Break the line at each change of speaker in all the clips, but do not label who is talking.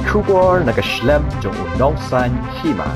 Kubor nakaslem jong unongsan hima.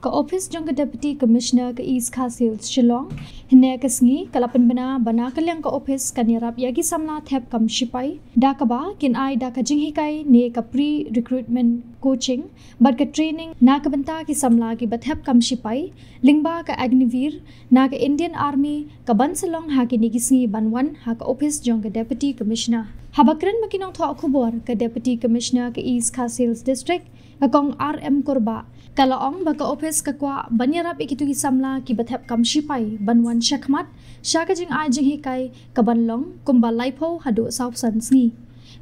Ka office jong ka deputy commissioner ka East Castle Shillong hine kasngi kalapan bana kalyang ka office kanirap yagi samla thep kam shipai da ka ba kin ai da ka jinghikai ne ka pre recruitment coaching but ka training na ka banta ki samla ki bathep kam shipai lingba ka agnivir na ka Indian Army ka bansalong ha ki nigisngi banwan ha ka office jong ka deputy commissioner habakran makinong tho khubor ka deputy commissioner ka East Castle district ka kong RM Kurba kalaong baka office ka kwa banyarap ikitu ki samla ki bathep kam shipai banwan shakmat shaka jing ai jing hikai ka banlong kumba laipo hadu south sansni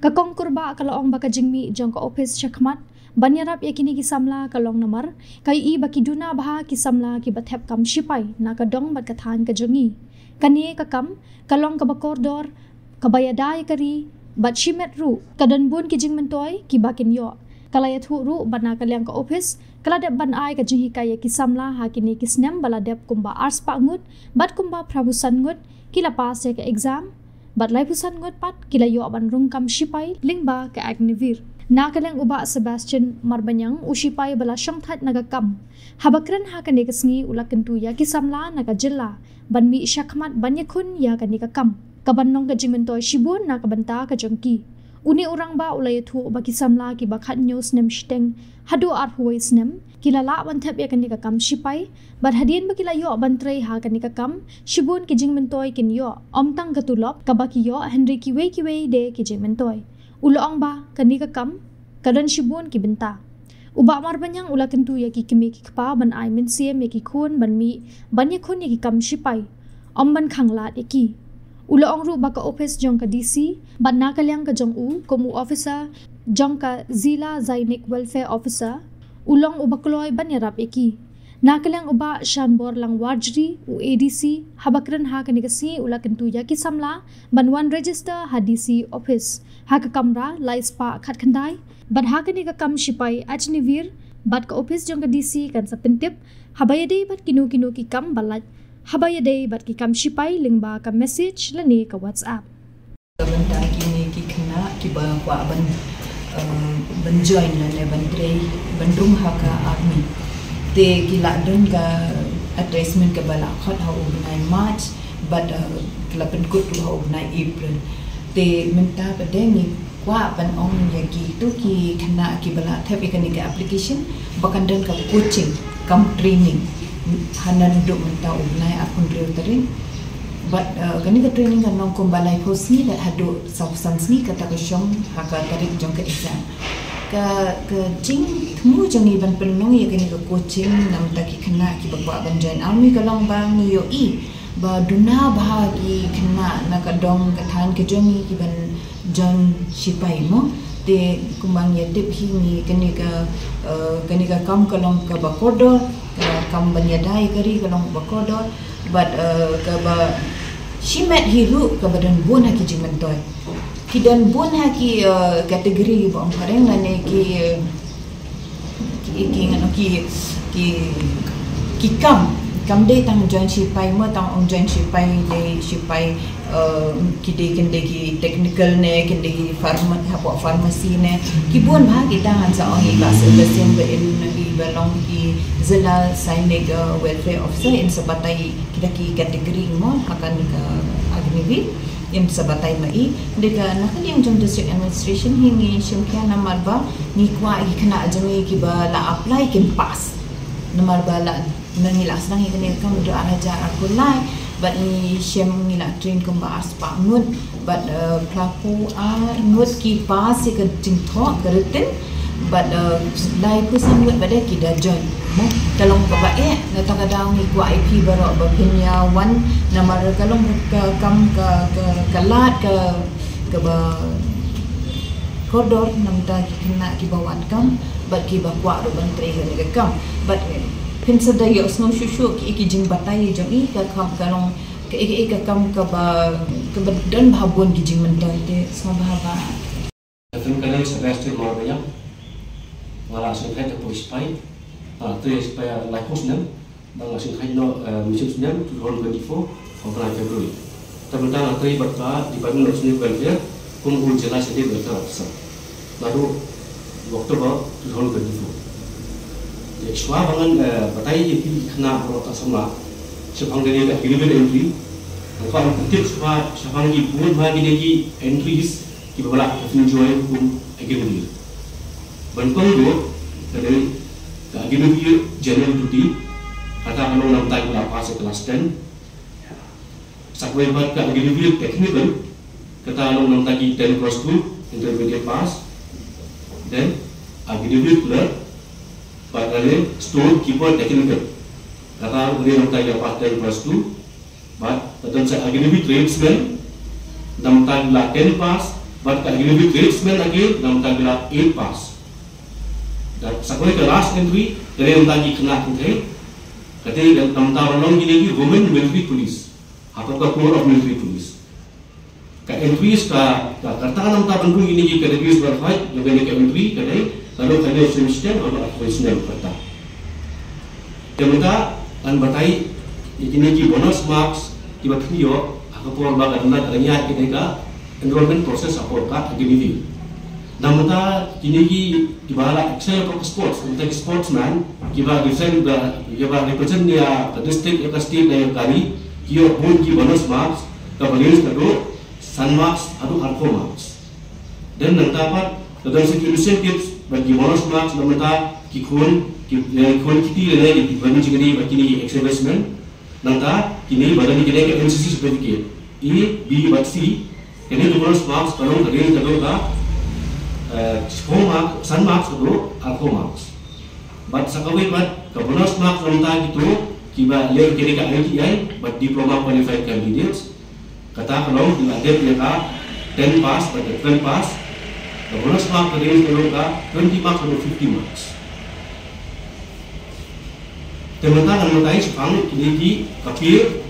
ka kong Kurba kalaong baka jingmi jong ka office shakmat banyarap yakini ki samla kalong namar kai i baki duna baha ki samla ki bathep kam shipai na ka dong bat ka than ka jongi kanie ka kam kalong ka bakordor ka bayadai kari bat shimet ru kadan bun ki jing mentoy ki bakin yo kalaya thu ru bana kalyang ka office kaladep ban ai ka jinghi kaya ki samla hakini ki snem baladep kumba ars pa ngut bat kumba prabusan ngut kila pas ka exam bat lai pusan ngut pat kila yo ban rung kam shipai lingba ka agnivir na kalyang uba Sebastian Marbanyang ushipai bala shangthat nagakam habakran hakani kasngi ulakentu ya ki samla naga jilla banmi shakmat banyakun ya kani ka kam kabannong ka jingmentoy shibun na kabanta ka jongki uni orang ba ulay thu baki samla ki bakhat news nem shteng hadu ar huwai snem kila la ban thep ya kani ka kam shipai bar hadien bakila yo bantrei ha kani ka kam shibun ki jingmentoy kin yo omtang ka tulop ka baki yo henry ki wei de ki jingmentoy uloong ba kani ka kam kadan shibun ki benta uba Marbanyang ula kentu ya ki kimi ki kpa ban ai min siem ya ki khun ban mi ban ya khun ya ki kam shipai ban khanglat ya ki uloong ru baka office jong ka DC ban na kalyang ka jong u komu officer jong ka zila zainik welfare officer ulong ubakloy ban yarap eki na kalyang uba shanbor lang wajri u ADC habakran ha kani kasi ula kentu ya ki samla banwan register ha DC office ha ka kamra laispa khat khandai ban ha kani ka kam shipai ajnivir bat ka office jong ka DC kan sapintip habayade bat kinu ki kam balat habayade bat ki kam shipai lingba ka message lani ka WhatsApp
benda kini ki kena ki ba kwa ban join le ban trei ban rum ha ka army te ki la don ka attachment ka bala khot ha ubnai March but klapen kut tu ha ubnai April te minta badeng kwa ban ong ya ki tu ki kena ki bala thep ikani ka application bakan dan ka coaching kam training hanan duk minta ubnai akun real tering but kani ka training kan nong kumbalai posni la hadu substance kata ka syong haka tarik jong ka exam ka jing thmu jong iban penong ya kani ka coaching nam ta ki kena ki bakwa ban join army ka long bang ni yo i ba duna bahagi kena na ka dong ka than ka jong ki ban join shipai mo te kumbang ya tip hi ni kani ka kam ka long ka bakodor kam banyadai kari ka long bakodor but ka ba shimet hiru ka badan bun ha ki jingmentoy ki dan bun ha ki kategori ba pareng lane ki ngano ki kam de tang join shipai mo tang ong join shipai de shipai ki de kende ki technical ne kende ki pharmacy ne ki bun ba ki tang sa ong ba Sebastian ba in belong ki zila sainik welfare officer in sabatay kita ki kategori mo akan ka agnivi in sabatay mai deka nakaliang jong district administration hingi syumkya namar ba ni kwa ikna ajami ki ba la apply kin pass namar ba la nangilas nang ikani kam do araja akulai but ni syem ngila train kum ba aspa ngut but plaku ngut ki pass ka jingtho garutin but lai pusan ngut bade ki da join mo kalong ba na ta daw ni kwa IP baro ba pinya one namar kalong ka kam ka kalat ka ba kodor namta kina ki bawan kam but ki ba kwa ro ban tre ga kam but pinsa da yo sno shushu ki jing batai jong i ka kam kalong ka kam ka ba dan bhabon ki jing mentai te sno bahaba
Tun kali Sebastian Marbanyang ngala sun khai ta puspai tu ya supaya laikos nem bang sun khai no musim nem 2024 bulan Februari teman-teman atau berkat di Department of Social Welfare kumpul jelas di berkat lalu Oktober 2024. Jadi semua bangan batai yang kena berota sama sepang dari agreement entry. Kalau penting semua sepang di buat bagi lagi entries kita balak enjoy hukum agreement. Bantong do dari agreement general duty kata kalau nam tak lapas kelas 10. Sakwe buat agreement technical kata kalau nam tak 10 plus 2 intermediate pass. Then agreement clerk Padahal store keeper technical. Kata boleh nampak yang part 10 plus 2. But tentu saya agreement tradesman nampak lah 10 pass. But agreement tradesman lagi nampak lah 8 pass. Dan sekolah ke last entry dari nampak kena entry. Kata nampak orang gini women military police. Apakah corps of military police? Ka entries ka kata nampak bandung gini kita reviews berfait juga ni ka entry kadai. Lalu kali semester atau operasional kata. Kemudian an batai ini ki bonus marks tiba video aku pun bagai anda terlihat ketika enrollment proses apa kat agreement. Namun kini ki tiba excel untuk sports untuk sportsman kita design kita represent dia ke district ke state dan kali kio pun ki bonus marks ke balance kado sun marks atau alpha marks. Dan nanti dalam segi incentives bagi bonus marks namanya kikun kiti lagi dibanding jika ni bagi ni exhibition nanti kini badan ni kena ke NCC certificate ini B but C ini bonus marks kalau kalian tahu tak score mark sun marks atau alpha marks but sakawai but ke bonus marks nanti itu kita lihat kini ke ITI but diploma qualified candidates kata kalau ada dia 10 pass atau 12 pass. The bonus mark range kalau ka 20 marks atau 50 marks. Teman-teman mengenai sepang kini kapir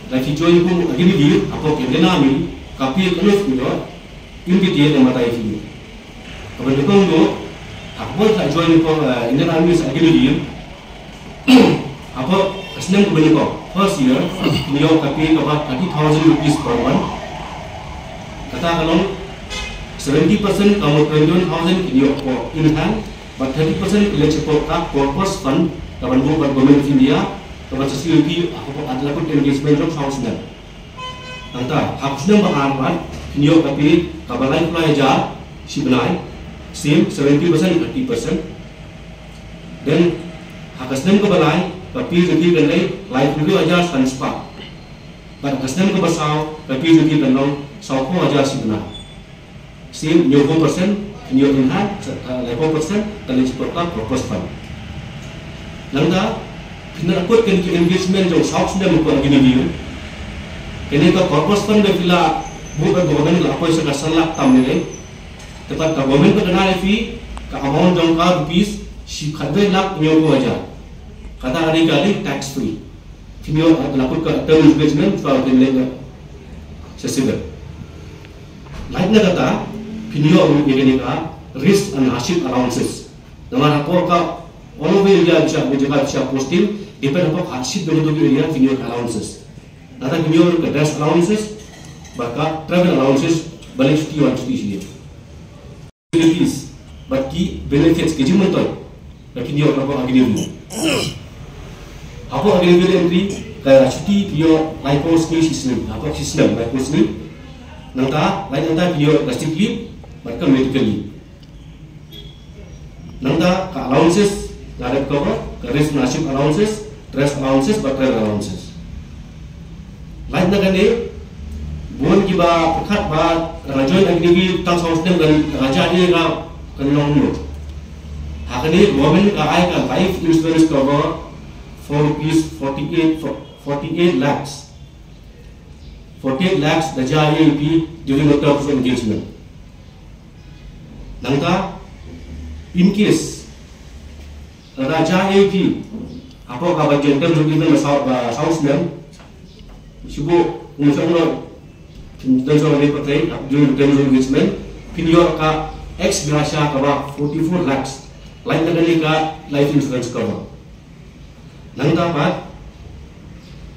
lagi join pun agini dia apa kena nami kapir terus juga ini dia yang mengenai ini. Kemudian tu apa tak join pun ini nami agini dia apa senang kemudian first year ni kapir kapat 30,000 rupees per month. Kata kalau 70% kamu 21,000 in hand, but 30% eligible purpose fund kawan buat government India, kawan CCP aku adalah pun engagement job house dan. Nanti aku sudah berharap ini tapi kawan lain aja si benai same 70% 30%. Dan aku sedang kebalai tapi jadi benai lain dulu aja transfer. But aku sedang kebasau tapi jadi benai sauko aja si benai. Same 4% new in hand 4% kali seperti purpose fund. Nangda kena ikut kan engagement jauh south sudah bukan gini dia. Kini ka purpose fund dah bila bukan government lah apa yang salah tamne. Tepat ka government ka kena fee ka amount jauh ka rupees si khadai lakh new aja. Kata kali tax free. Kini adalah ikut ka term engagement kalau kena sesudah. Lain kata Pinio ini ka risk and hardship allowances. Nama apa ka all over India bisa menjaga bisa posting depend apa hardship dulu India pinio allowances. Nada pinio ka dress allowances, baka travel allowances balik cuti sini. Benefits, baki benefits keji mentor. Pinio apa agreement. Apa agreement entry ka cuti pinio life course ni system. Apa system life course ni? Nanta lain nanta pinio plastic leave. Mereka medically. Nanda ka allowances, direct cover, risk nasib allowances, dress allowances, travel allowances. Lain na gani, bukan kita pekat bat rajoy lagi ni tang sausnya dan raja ni ka kanong mo. Hakani government ka ay ka life insurance cover for rupees 48 lakhs. 48 lakhs raja ni during the term of engagement. Nangka, in case raja AP apa kabar jenderal juga South Sudan, siapa unsur dan soal ini pakai during term of engagement, pinjol ka ex gracia kabar 44 lakhs, lain lagi ka life insurance cover. Nangka apa?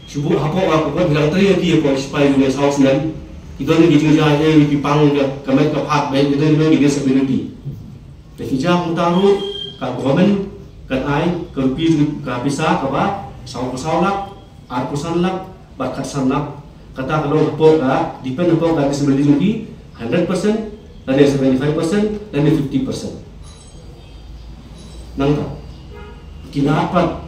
Siapa apa bilang tadi apa supaya juga South Sudan. Itu ni kita jadi pipang kami kepat baik itu ni disability. Tapi jam mutaru ka government kan ai kampi ka bisa ka ba saulak arpusan lak bakat sanak kata kalau po ka depend po ka disability 100% dan 75% dan 50%. Nangka kinapat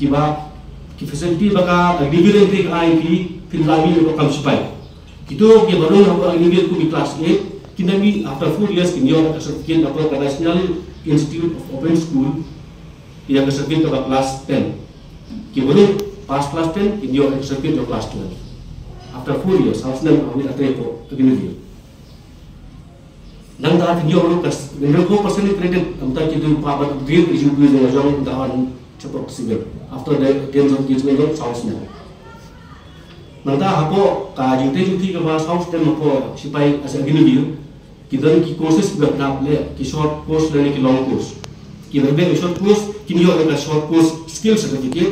kiba ki facility baka dividend take ai ki pinlami ko kam sipai. Kito ki baru ako agreement ko mi class 8 kinami after 4 years kinyo ka certificate ako ka National Institute of Open School yang certificate ka class 10. Ki baru pas class 10 kinyo ka certificate ka class 12. After 4 years harus nam kami atre ko agreement. Nang ta kinyo ko kas nang ko personally credit amta ki do pa ba grade issue ko jo jong dahan cepat sibel. After that terms of engagement sounds na. Nangta hapo ka jingte juti ka ba sounds dem hapo sipai as agreement किधर की कोर्सेस अपना ले कि short course लेने की long course कि बदले short course किन्हीं और का शॉर्ट कोर्स स्किल सर्टिफिकेट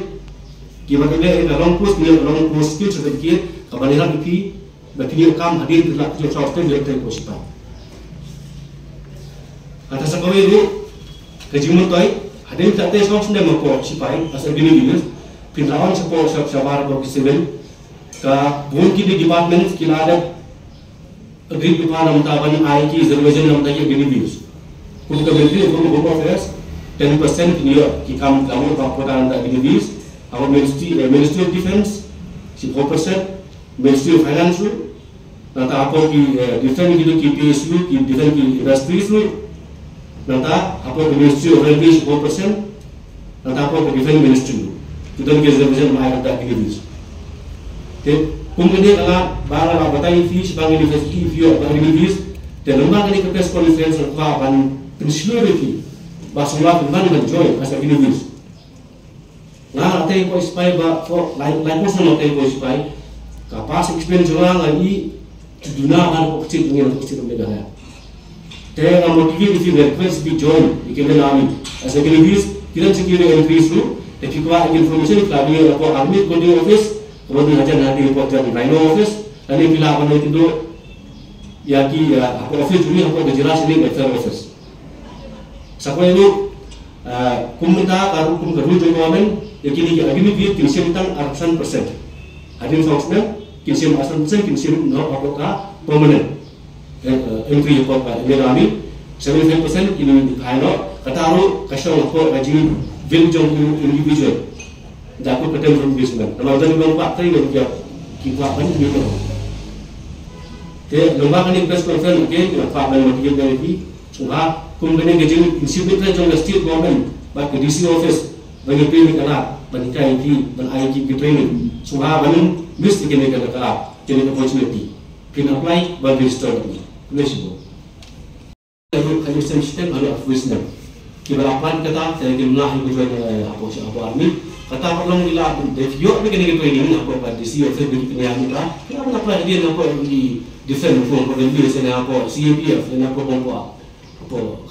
कि बदले एक लॉन्ग कोर्स किन्हीं और लॉन्ग कोर्स स्किल सर्टिफिकेट कबानी ना बिकी बकिन्हीं काम हदीर दिला जो सॉफ्टवेयर लेते हैं कोशिश पाए अतः सकवे रू केजिमुन तोय हदीर चाहते सॉफ्ट ने मको सिपाई असर गिनी बिल्स फिर लावन सपोर्ट सब सवार को सिविल का बोन की डिपार्टमेंट की लादत agree with one of the IT is the revision of the benefits. Could the benefit from Home Affairs 10% in Europe, he comes down on the benefits. Our Ministry of Defense 4%, Ministry of Finance, Nata different PSU, different industries, Nata upon the Ministry of Railways 4%, Nata different ministry. You don't get the revision of the benefits. Kemudian adalah barang batai fees bang university fee atau fees dan lembaga ini ke press conference akan pensiun bahasa dengan join as fees. Nah, nanti kau ispai bah for lain pun nanti kau ispai kapas experience orang lagi ceduna kan kau kecil ingin kecil negara. Tapi motivasi itu request di join ikan nami as fees kita security increase tu. Tapi kalau information kelabih atau army coding office kemudian aja nanti report dari Rhino office, nanti bila apa nanti itu, ya ki aku office ini aku jelas ini welfare office. Sekarang itu, kumita karu kum karu jokomen, ya kini dia kinsim tang 100%. Hadir sausnya kinsim 100%, kinsim no apakah permanent. Entry report ini kami 75% ini Rhino, kataru kasih aku rajin build jong individual. Dapat ketemu dengan bisnis. Kalau ada orang pakai dia kita apa ni dia. Jadi lembaga ni press conference mungkin kita pakai dia dari semua kumpulan kerja institut yang state government, baik DC office, bagi training kerana bagi IT, bagi IT training, semua bagi mesti kena kerana jadi opportunity. Kena apply bagi register lagi. Boleh. Lalu kalau sistem harus bisnes. Kita apply kata saya kena hidup apa army. Kata orang gila pun, yo ni kena training apa pada DC office bagi penyambi lah. Kenapa nak dia nak di defend form pada dia sana apa CAPF dan apa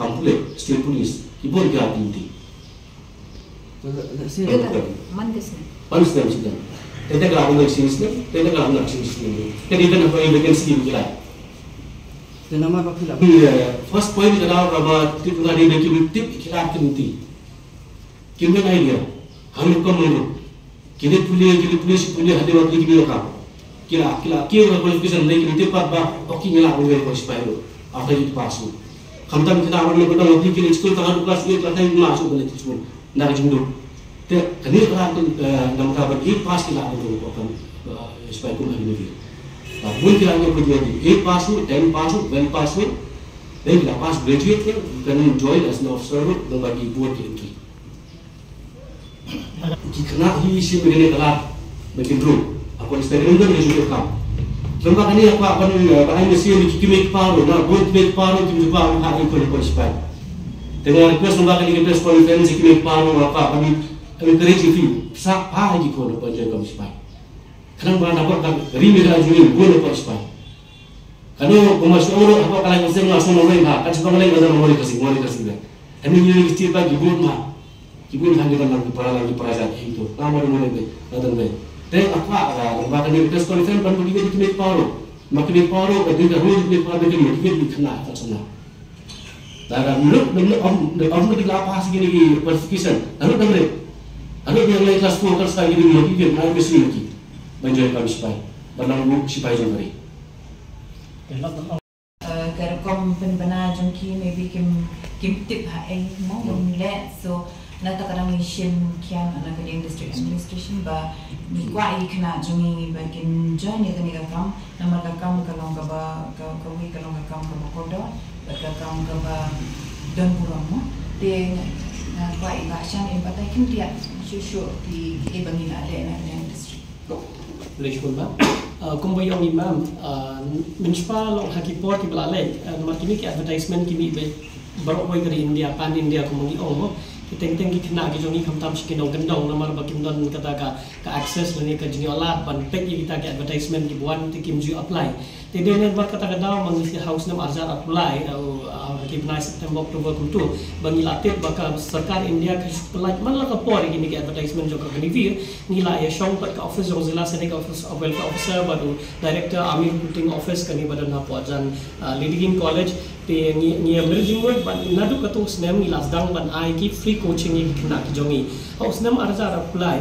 kampung state police. Ibu dia tinggi. Manis ni macam ni. Tentang kalau nak sini, tentang kalau nak sini. Jadi kita nak buat vacancy begini.
Nama apa pula?
First point adalah bahawa tip ada vacancy tip kita tinggi. Kita nak dia. Kami kamu kita boleh ada waktu kita nak kira qualification lagi kita dapat bah okey ni lah boleh qualify after itu pasu. Kami tak kita awal nak datang waktu kita sekolah tengah kelas 8 kelas 5 masuk boleh sekolah nak jumlah. Tapi kini kalau dalam kabar ini pas kita ada akan supaya kita hari ini. Mungkin kita akan berjaya 8 pasu, 10 pasu, 12 pasu, dan kita pas graduate kan join as an officer dan bagi buat entry. Kena isi begini kelak bikin dulu. Aku eksperimen dan juga kam. Lembaga ini aku akan bahan mesin di kimik paru, na buat kimik paru di juga aku akan kualifikasi. Dengan request lembaga ini kita konferensi kimik paru apa kami encourage you sak lagi kau dapat jaga kualifikasi. Karena bahan apa kan rimil ajuin boleh kualifikasi. Kalau pemasuk orang apa kalau mesin langsung mulai bah, kan sebab mulai ada mulai kasih. Ini yang kita bagi buat mah. Ibu hanya lagi para itu. Nama rumah ini, datang baik. Tapi apa? Lembaga ini kita konferensi kan begitu di kimik paru. Makin paru, ketika rule kimik paru begini, kita kena tak sana. Dalam om di lapas gini persecution, lalu yang lain kelas 4 kelas 5 gini lagi dia mau mesti lagi. Banjir kami sipai, benang sipai jomari.
Kerkom penbena jongki maybe kim tip hai mau let so nata kadang mission kian anak ke district administration ba ni kwai kena jongi bakin join ya kani kam nama kam kalong ka ba kawi kalong kam ka kodo ba kam ka ba don buramo de kwai ba shan in batai kim dia shu di bangin ada na district
Lejun ba kumbayong imam municipal long hakipor ki balale markini ki advertisement ki mi be barokoi dari India pan India kumungi omo kiteng-teng ki kena ki jongi kamtam sikinong gendong namar bakim don kata ka access lani ka jini olat pan pek kita ki advertisement ki buan ti kim ju apply te dene ba kata ka daw mangisi house nam arzar apply ki benai September Oktober kuntu bangi latip baka sarkar India ka apply man la ka por ki ni advertisement jo ka benivir nila ya shong pat ka office jong zila senek office of welfare officer baru director army recruiting office kani badan ha pojan leading college te ni emerging word ban nadu katung snem ni lasdang ban ai ki free coaching ni kena ki jongi house nam arzar apply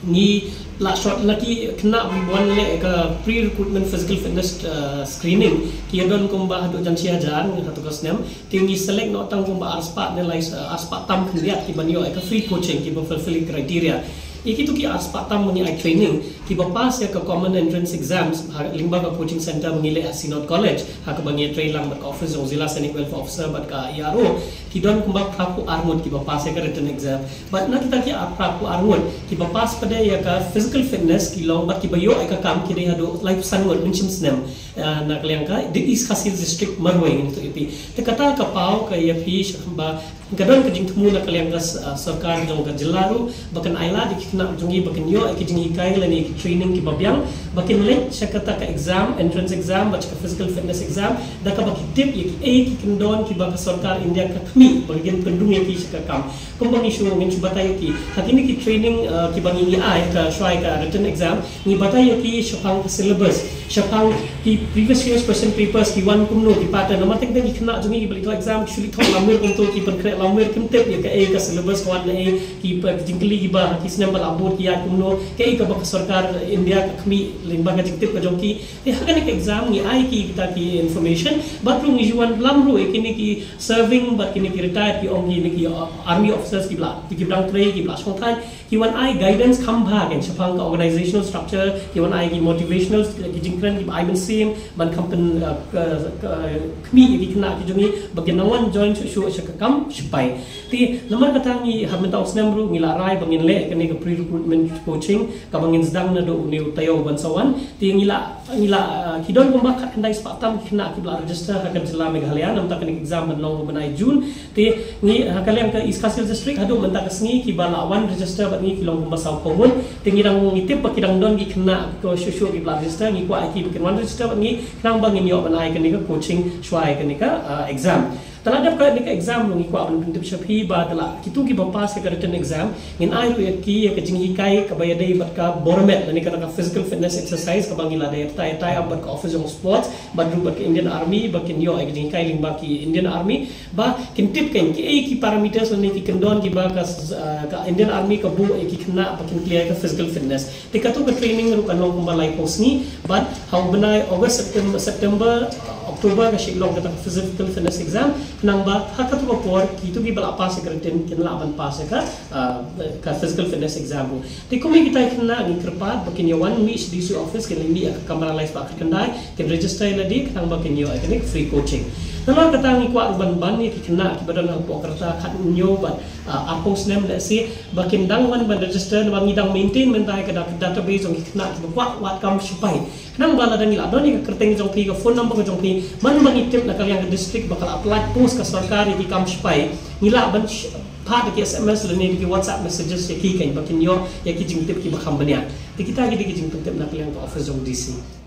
ni la short laki kena buan le ka pre recruitment physical fitness screening ki don kumba hadu jan sia jan hatu kasnem tingi select no tang kumba arspa ne lais arspa tam khliat ki banyo ka free coaching ki fulfilling criteria iki tu ki arspa tam mani ai training ki pass ya ka common entrance exams lingba ka coaching center mangile Asinot college ha ka bangi train lang ka office of zila senior welfare officer bat ka IRO ki don kumba prapu armut ki pass ya ka written exam but na kita ki prapu armut ki pass pada ya ka physical fitness ki long bat ki bayo ai ka kam ki de hado life sanwat minchim snem na kaliang ka di East Khasil district marwing itu iti te kata ka pau ka ya pi ba kadon ka jing temu na kaliang ka sarkar jong ka jilaru bakan aila di kena jungi bakan yo ki jing kai lani ki training ki babyang bakin le chakata ka exam entrance exam baca ka physical fitness exam da ka baki tip ki ki kendon ki ba sarkar India ka khmi bagian pendung ki ka kam kumbang isu ngin batai ki hakini ki training ki bangi ni ai ka shwai ka written exam ni batai ki shapang syllabus shapang ki previous years question papers ki wan kumno ki pattern nama tek ki kena jungi balik exam shuli thok lamir kum to ki pankre lamir kim tip ya ka syllabus wan le ki jingli ki ba ki snem bal abur ki ya kumno ka ba sarkar India ka khmi lingba ka jingtip ka jongki te hakani ka exam ni ai ki kita ki information batrung ijuan lamru ekini ki serving but kini ki retired ki ongi ni ki army officers ki bla ki blang trei ki bla songthai ki wan ai guidance kham bhag en chapang ka organizational structure ki wan ai ki motivational ki jingkran ki ai ben sim ban kampen khmi ki kena ki jongi bagian nawan join shu kam sipai ti lamar kata ni hamenta osnamru ngila rai bangin le kini ka pre recruitment coaching ka bangin sedang na do ni tayo bansawan ti ngila kidon kumba kat kendai sepatam kena ki bla register hakan jila Meghalaya nam tak kini exam nong benai Jun ti ni kalian ke East Khasil district hadu mentak kesngi ki balawan register bat ni kilong kumba sau komun ti ngirang ngitip ba kidang don ki kena ko shushu ki bla register ngi kwa ki bikin wan register bat ni kenang bangin yo benai kini ka coaching shwai kini ka exam Taladap ka ni ka exam ngi kwa ban pintip shapi ba dala kitu ki pass ka written exam in ai ru ki ka jinghi kai ka bayadai bat ka bormet ni ka physical fitness exercise ka bangila dai tai ab ka office of sports badru bat Indian army bakin yo ai jinghi kai ling ba ki Indian army ba kintip kan ki parameters ni ki kendon ki ba ka Indian army ka bu ki kena bakin clear ka physical fitness te ka tu ka training ru kan long kumbalai post ni but how benai August September Oktober ka shiklong ka physical fitness exam nang ba hakat ko por kitu gi bala pass ka written kinla ban pass ka physical fitness exam te kumi kita kena ni kerpat bakin yo one week DC office kan ni ka kamera live ba kendai kan register na di kan bakin yo kan free coaching Kalau kata ngi kwa ban ni kena ki badan ang pokerta khat nyo ban apong snem na si bakin dang ban register na ngidang maintain mentai ka database ong kena ki wat kam sipai nang bala dang ila doni ka kerteng jong pi ka phone number ka jong pi man mangitip na kaliang district bakal apply post ka sarkari ki kam sipai ngila ban pat ki SMS ni ki WhatsApp messages ki kan bakin yo ya ki jingtip ki bakam bania kita ki jingtip na kaliang ka office ong DC